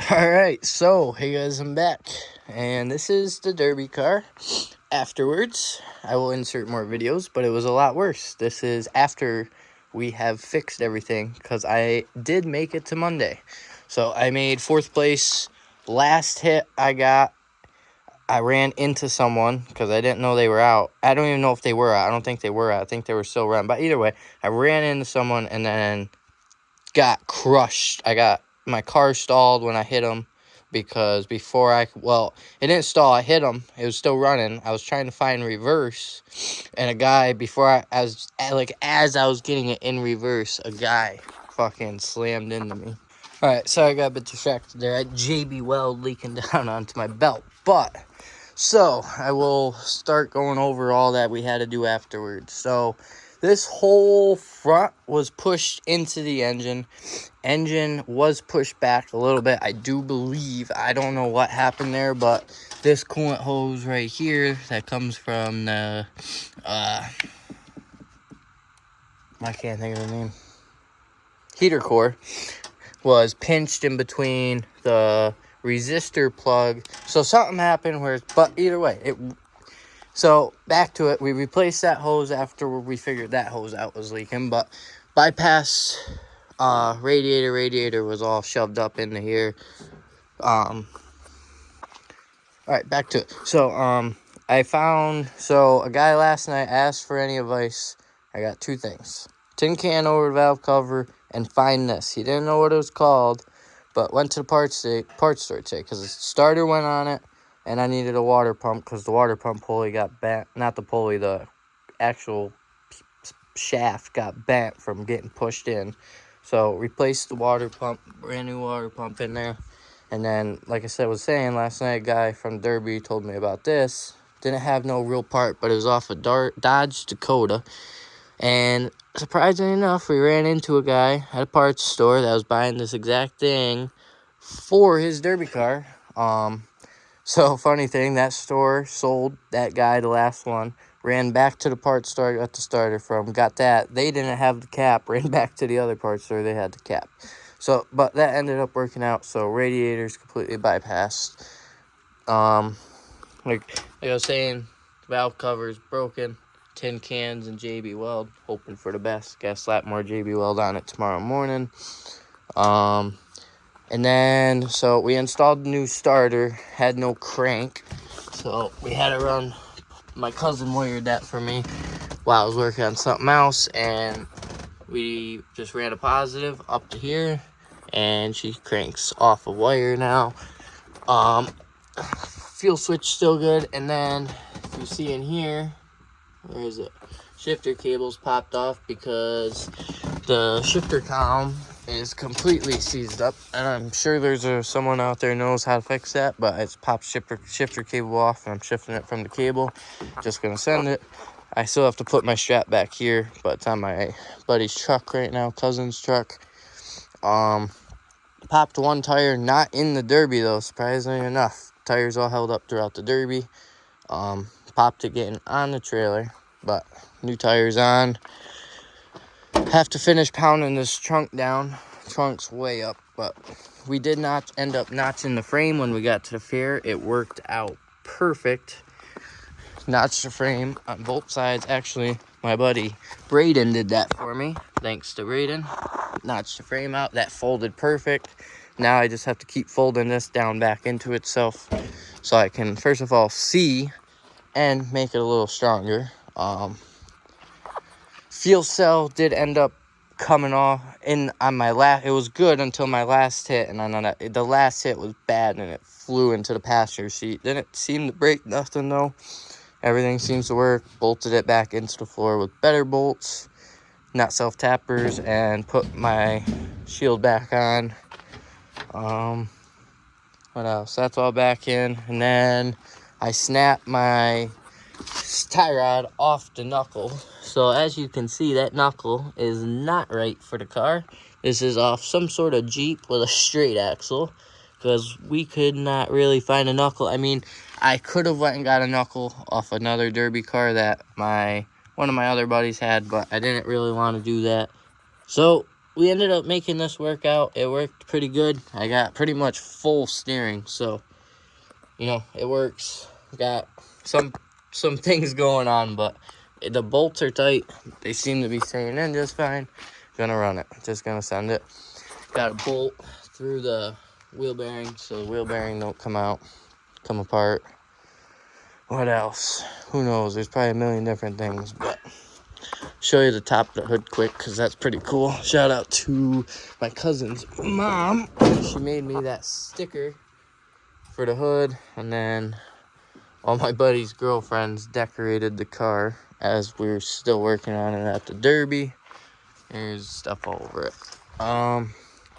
Alright, so hey guys, I'm back, and this is the derby car. Afterwards, I will insert more videos, but it was a lot worse. This is after we have fixed everything, because I did make it to Monday. So I made 4th place. Last hit I ran into someone, because I didn't know they were out. I don't even know if they were out. I don't think they were out. I think they were still running. But either way, I ran into someone and then got crushed. My car stalled when I hit him because it didn't stall. I hit him. It was still running. I was trying to find reverse, and a guy, as I was getting it in reverse, a guy fucking slammed into me. All right, so I got a bit distracted there. I had JB Weld leaking down onto my belt, so I will start going over all that we had to do afterwards. So this whole front was pushed into the engine. Engine was pushed back a little bit, I do believe. I don't know what happened there, but this coolant hose right here that comes from the, I can't think of the name, heater core, was pinched in between the resistor plug. So something happened but either way, so back to it. We replaced that hose after we figured that hose out was leaking, but bypass radiator was all shoved up into here. All right, back to it. So a guy last night asked for any advice. I got 2 things: tin can over the valve cover, and find this. He didn't know what it was called, but went to the parts store today because the starter went on it, and I needed a water pump because the water pump pulley got bent. Not the pulley, the actual shaft got bent from getting pushed in. So replaced the water pump, brand new water pump in there. And then, like I said, was saying last night, a guy from Derby told me about this. Didn't have no real part, but it was off a Dodge Dakota. And surprisingly enough, we ran into a guy at a parts store that was buying this exact thing for his Derby car. So funny thing, that store sold that guy the last one. Ran back to the parts store I got the starter from. Got that. They didn't have the cap. Ran back to the other parts store. They had the cap. So, but that ended up working out. So radiator's completely bypassed. Like I was saying, valve cover's broken. Tin cans and JB Weld. Hoping for the best. Gotta slap more JB Weld on it tomorrow morning. And then, so we installed the new starter. Had no crank. So we had to run. My cousin wired that for me while I was working on something else. And we just ran a positive up to here. And she cranks off a wire now. Fuel switch still good. And then, if you see in here, where is it? Shifter cables popped off because the shifter column is completely seized up, and I'm sure there's someone out there knows how to fix that, but it's popped shifter cable off, and I'm shifting it from the cable. Just gonna send it. I still have to put my strap back here, but it's on my buddy's truck right now, cousin's truck. Popped one tire, not in the Derby though, surprisingly enough. Tires all held up throughout the Derby. Popped it getting on the trailer, but new tires on. Have to finish pounding this trunk down. Trunk's way up, but we did not end up notching the frame when we got to the fair. It worked out perfect. Notched the frame on both sides. Actually, my buddy Braden did that for me. Thanks to Braden. Notched the frame out. That folded perfect. Now I just have to keep folding this down back into itself so I can, first of all, see and make it a little stronger. Fuel cell did end up coming off on my last. It was good until my last hit, and then the last hit was bad, and it flew into the passenger seat. Didn't seem to break nothing though. Everything seems to work. Bolted it back into the floor with better bolts, not self-tappers, and put my shield back on. What else? That's all back in, and then I snapped my tie rod off the knuckle. So as you can see, that knuckle is not right for the car. This is off some sort of Jeep with a straight axle, because we could not really find a knuckle. I mean, I could have went and got a knuckle off another Derby car that one of my other buddies had, but I didn't really want to do that. So we ended up making this work out. It worked pretty good. I got pretty much full steering, so you know, it works. Got some things going on, but the bolts are tight. They seem to be staying in just fine. Gonna run it. Just gonna send it. Got a bolt through the wheel bearing so the wheel bearing don't come apart. What else? Who knows? There's probably a million different things, but show you the top of the hood quick because that's pretty cool. Shout out to my cousin's mom. She made me that sticker for the hood, and then all my buddies' girlfriends decorated the car as we're still working on it at the Derby. There's stuff all over it.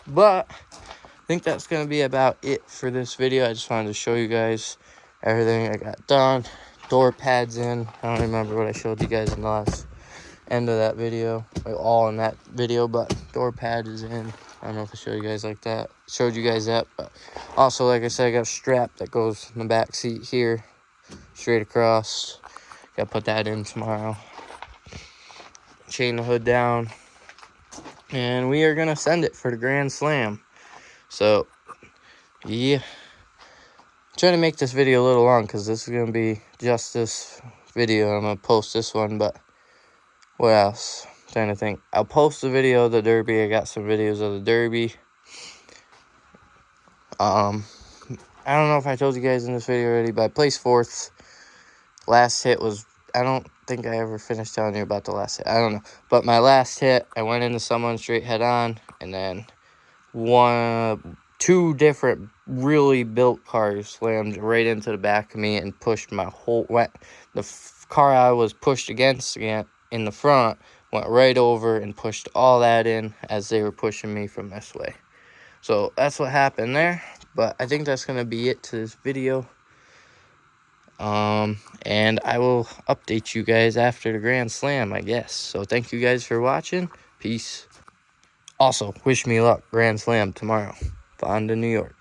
But I think that's gonna be about it for this video. I just wanted to show you guys everything I got done. Door pads in. I don't remember what I showed you guys in the last end of that video, like all in that video, but door pad is in. I don't know if I showed you guys that, but also, like I said, I got a strap that goes in the back seat here, straight across. Gotta put that in tomorrow. Chain the hood down, and we are gonna send it for the Grand Slam. So yeah, I'm trying to make this video a little long because this is gonna be just this video. I'm gonna post this one, but what else? I'm trying to think. I'll post the video of the Derby. I got some videos of the Derby. I don't know if I told you guys in this video already, but I placed 4th. Last hit was, I don't think I ever finished telling you about the last hit. I don't know. But my last hit, I went into someone straight head on, and then two different really built cars slammed right into the back of me and pushed my whole, car I was pushed against again in the front went right over and pushed all that in as they were pushing me from this way. So that's what happened there. But I think that's going to be it to this video. And I will update you guys after the Grand Slam, I guess. So thank you guys for watching. Peace. Also, wish me luck. Grand Slam tomorrow. Fonda, New York.